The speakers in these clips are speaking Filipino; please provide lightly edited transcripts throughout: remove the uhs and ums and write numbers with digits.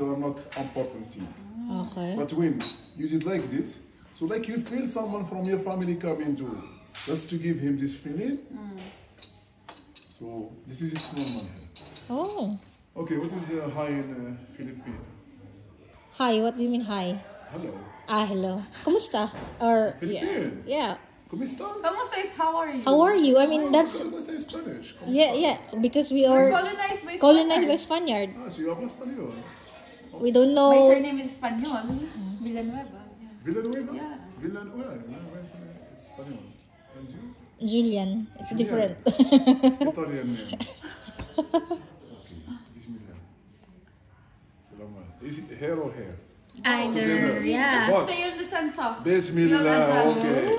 are not important thing. Okay. But when you did like this, so like you feel someone from your family coming to, just to give him this feeling. So this is his normal hair. Oh. Okay, what is hi in Philippine? Hi, what do you mean hi? Hello. Hello. Kumusta? Or Philippine. yeah. ¿Cómo estás? Kamusta is how are you? How are you? I mean, that's ¿Cómo estás Spanish? ¿Cómo yeah, estás? yeah, because we are Colonized by by Spaniard. Ah, so you hablas español. We don't My know. surname is Espanyol. Villanueva. Yeah. Villanueva? Yeah. Villanueva. Villanueva is español. And you? Julian. It's Julian. different. It's Italian name. Okay. Bismillah. Salam alaikum. Is it hair or hair? Either, Together. yeah. What? Stay in the center. Bismillah. You'll adjust. Okay.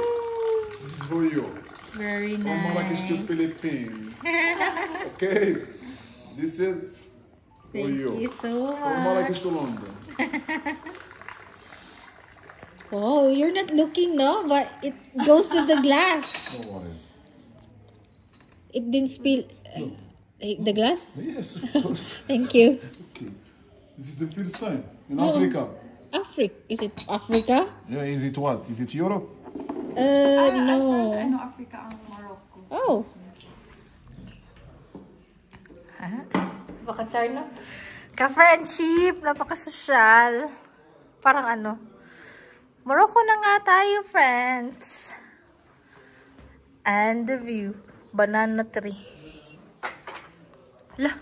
This is for you. Very From Marrakesh to nice. Philippines. Okay. This is for Thank you. you so From much. Marrakesh to London. Oh, you're not looking, no? But it goes to the glass. No worries. It didn't spill. The glass? Yes, of course. Thank you. Okay. This is the first time in Africa. Africa. Is it Africa? Yeah, is it what? Is it Europe? As far as I No. know, Africa ang Morocco. Oh. Napaka-char na. Ka-friendship. Napaka-social. Parang ano. Morocco na nga tayo, friends. And the view. Banana tree. Hala.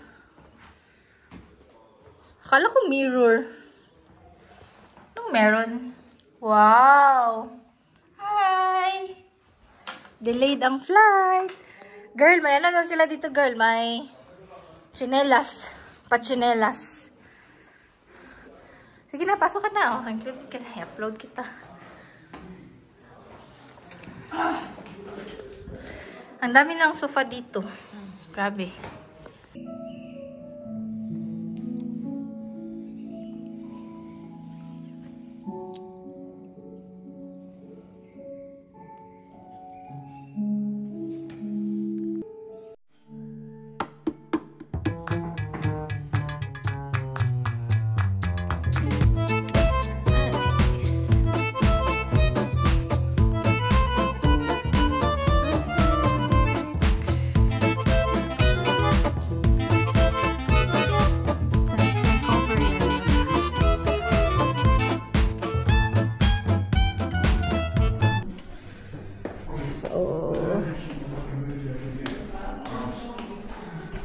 Akala ko mirror. Anong meron? Wow. Hi. Delayed ang flight. Girl, may ano daw sila dito, girl. May chinelas. Pa-chinelas. Sige na, pasok ka na. Oh, include ka na. I-upload kita. Ang dami ng sofa dito. Grabe.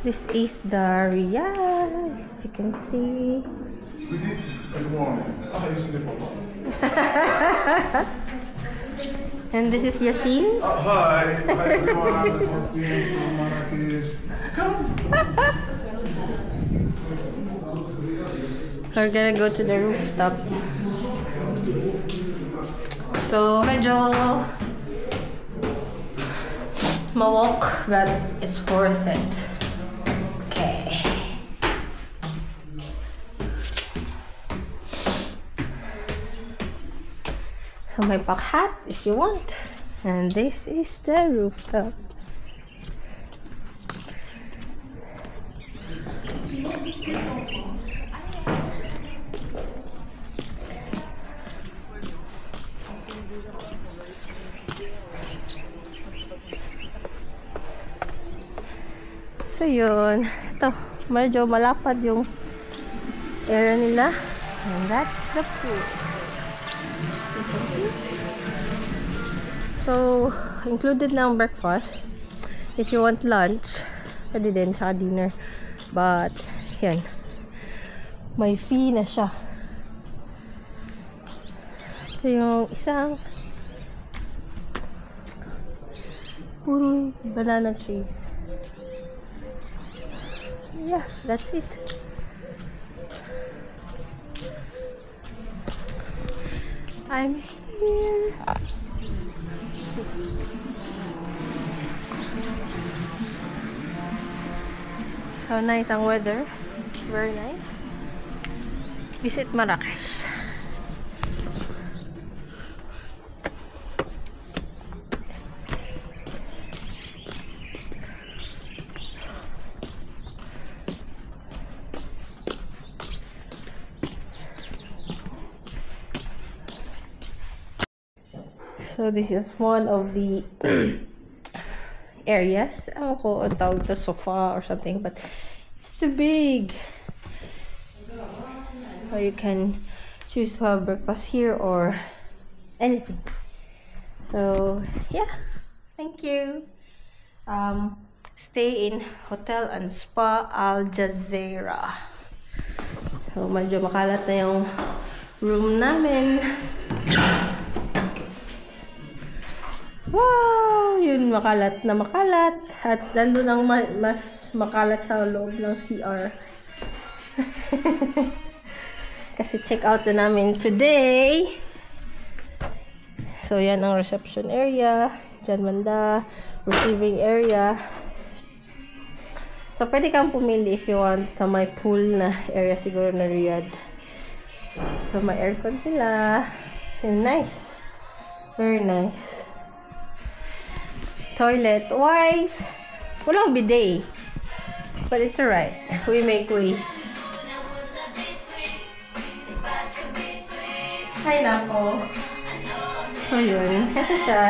This is the Riyadh, if you can see. Good morning. Ah, you sleep a lot. And this is Yasin. Hi. Hi everyone. I'm Yasin from Marrakesh. Come. We're gonna go to the rooftop. So, medyo ma-walk, but it's worth it. Okay. So, may pack hat if you want. And this is the rooftop. So, yun. Ito, medyo malapad yung area nila. And that's the pool. You can see. So, included na ang breakfast. If you want lunch, pwede din, tsaka dinner. But, yan. May fee na siya. Ito yung isang puro banana trees. So, yeah, that's it. I'm here. So nice ang weather. Very nice. Visit Marrakesh. So this is one of the areas. I don't know kung tawag the sofa or something, but it's too big. So you can choose to have breakfast here or anything. So yeah, thank you. Stay in Hotel and Spa Al Jazeera. So medyo makalat na yung room namin. Wow! Yun, makalat na makalat. At nandun ang mas makalat sa loob ng CR. Kasi check out na namin today. So, yan ang reception area. Diyan banda. Receiving area. So, pwede kang pumili if you want sa may pool na area siguro na Riyadh. So, may aircon sila. And nice. Very nice. Toilet wise, walang bidet. But it's alright. We make ways. Ay, nako. So, yun. Ito siya.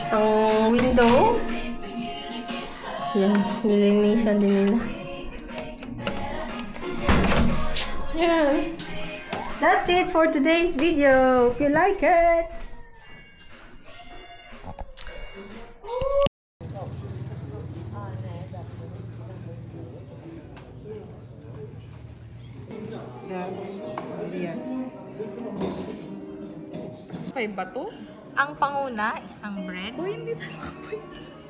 Ang window. Yan. Nilinisan din nila. Yes. That's it for today's video. If you like it. Okay ba to? Ang panguna, isang bread. Uy, hindi tayo kapoy.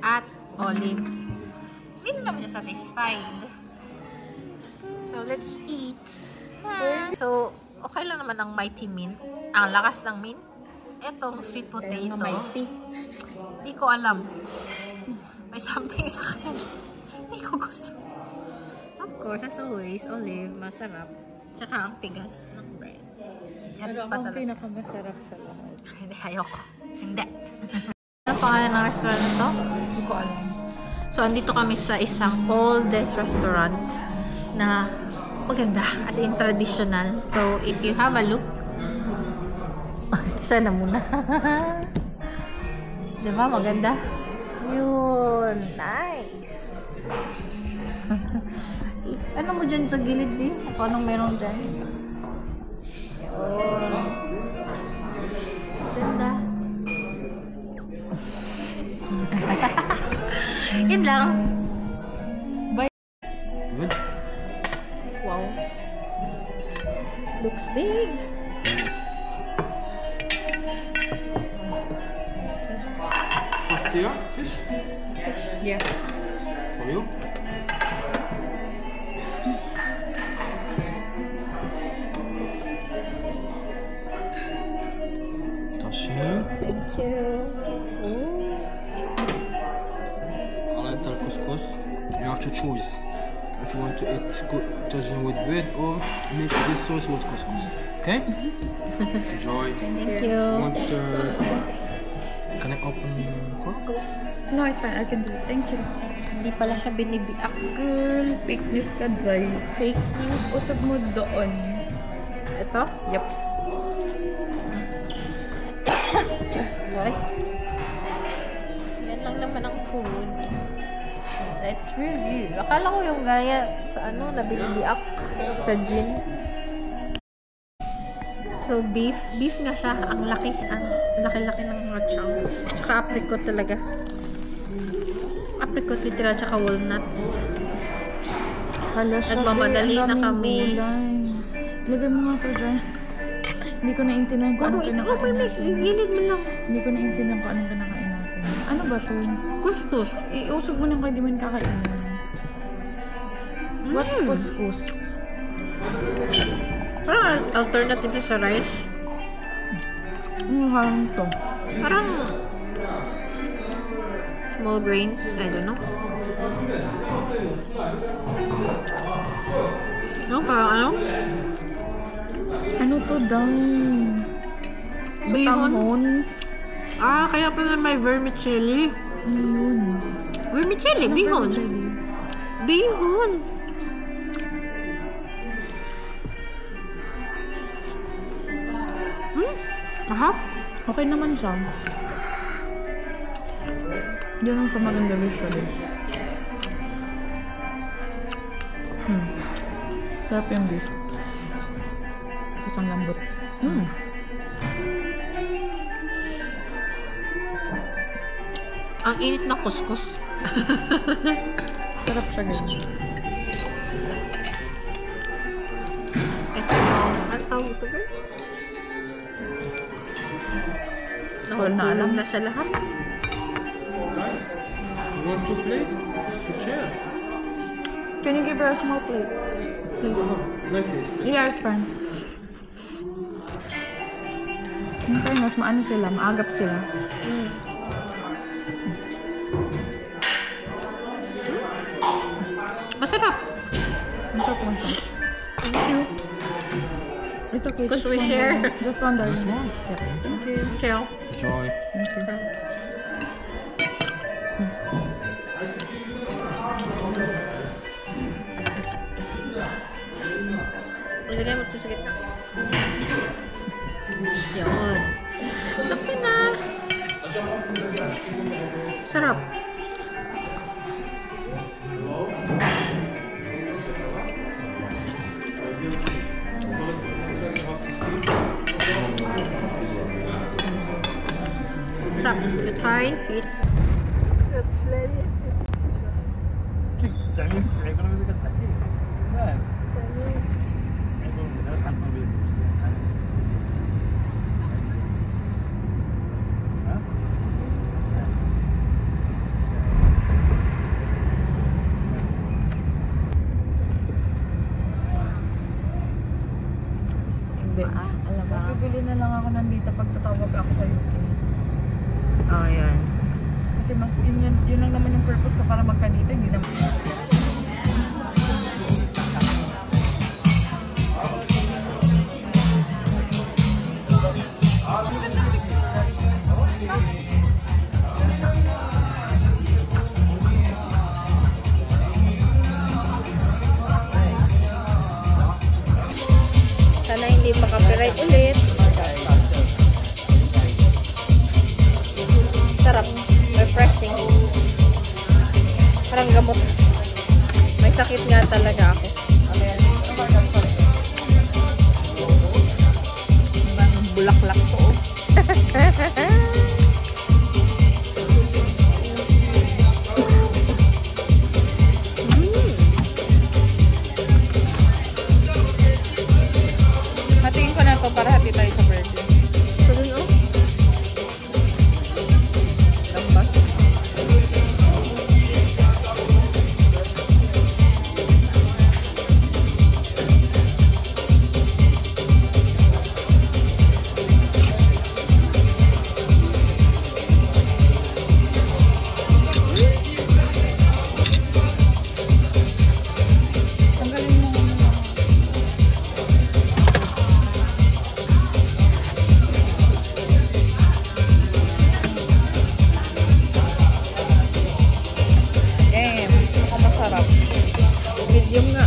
At olive. Hindi naman siya satisfied. So, let's eat. So, okay lang naman ang mighty mint. Ang lakas ng mint. Etong sweet potato. Hindi ko alam. May something sa kanya. Hindi ko gusto. Of course, as always, olive, masarap. Tsaka ang tigas ng bread. Yan Pero pa akong talaga. pinakamasarap sa lahat. Hindi, ayoko. Hindi. Ano pangalan ng restaurant to? Hindi ko alam. So, andito kami sa isang oldest restaurant na maganda. As in, traditional. So, if you have a look, siya na muna. Diba? Maganda. Yun. Nice. Ano mo dyan sa gilid, eh? Kung anong meron dyan? Yun. Ganda. Yun lang. Bye. Good. Wow. Looks big. Pastilla fish Yeah. for you. Tashin. Thank you. Oriental couscous. You have to choose if you want to eat tagine with bread or mix this sauce with couscous. Okay? Enjoy. Thank you. Want can I open cork? No, it's fine. I can do it. Thank you. Hindi pala siya binibiak, girl. Fake news ka, Zay. Fake news. Usap mo doon. Ito? Yup. Sorry. Yan lang naman ang food. Let's review. Akala ko yung gaya sa ano, na binibiak. Tajin. So, beef. Beef nga siya. Ang laki. Ang laki-laki ng mga chunks. Tsaka apricot talaga. Apricot literal, tsaka walnuts. Nagmamadali na kami. Lagay mo nga ito dyan. Hindi ko naintindihan kung anong kinakain may mix. natin. Gilid mo lang. Hindi ko naintindihan kung anong kinakain natin. Ano ba ito? Couscous. Iusog mo lang kayo di man kakainin. What's couscous? Parang alternative sa rice. Ano harang to? Parang small grains. I don't know. No, parang ano? Ano to daw? Bihon. Tamon? Ah, kaya pala may vermicelli. Ano yun? Vermicelli, bihon. Bihon. Aha. Okay naman siya. Hindi naman siya maganda visually. Sarap yung beef. Tapos ang lambot. Ang init na kuskus. Sarap siya ganyan. Ito, ang tawag ito ba? Wala na alam. Na siya lahat. Guys, you want 2 plates? 2 chair. Can you give her a small plate? Like this, please. Yeah, it's fine. Okay, mas maano sila, maagap sila. Masarap. Masarap lang siya. Thank you. It's okay. Because just we one share. darling. Just one darling. Just one? Yeah. Thank you. Ciao. Enjoy. Thank you. Ilagay mo ito sa gitna. Yun. Sakto na. Sarap. Sarap. You try it. Alam mo, bibili na lang ako nandito pag tatawag ako sa UK. Oh, yan. Kasi yun lang naman yung purpose ko para magka-dito. Hindi naman. Sana hindi maka-copyright ulit. Sarap. Refreshing. Parang gamot. May sakit nga talaga ako. Parang bulaklak to. Hatiin ko na to para hati tayo sa burger. So dun oh. Lambas. Medium nga.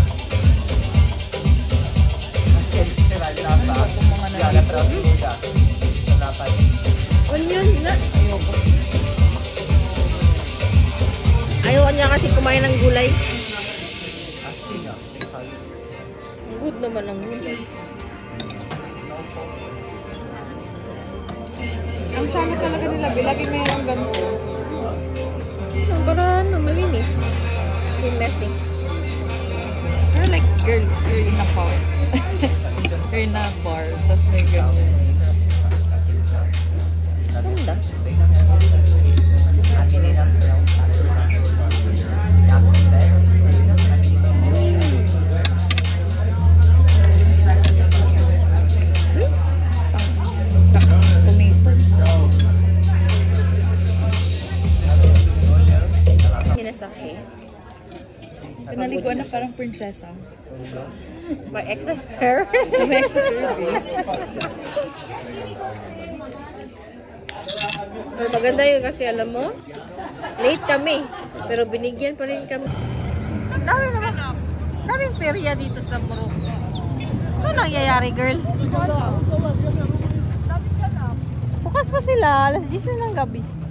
Onion na. Ayaw niya kasi kumain ng gulay. Good naman ang gulay. Ang sana talaga nila, bilagin mo yung ganito. Para ano, malinis. Yung messy. You're like, you're in a bar. You're in a bar, tapos may ganyan. Ganda. Hinasaki. Pinaliguan na parang prinsesa. May extra hair. May extra service. Maganda yun kasi alam mo, late kami, pero binigyan pa rin kami. Ang dami naman, daming perya dito sa Morocco. Ano nangyayari, girl? Bukas pa sila. Alas 10 na ng gabi.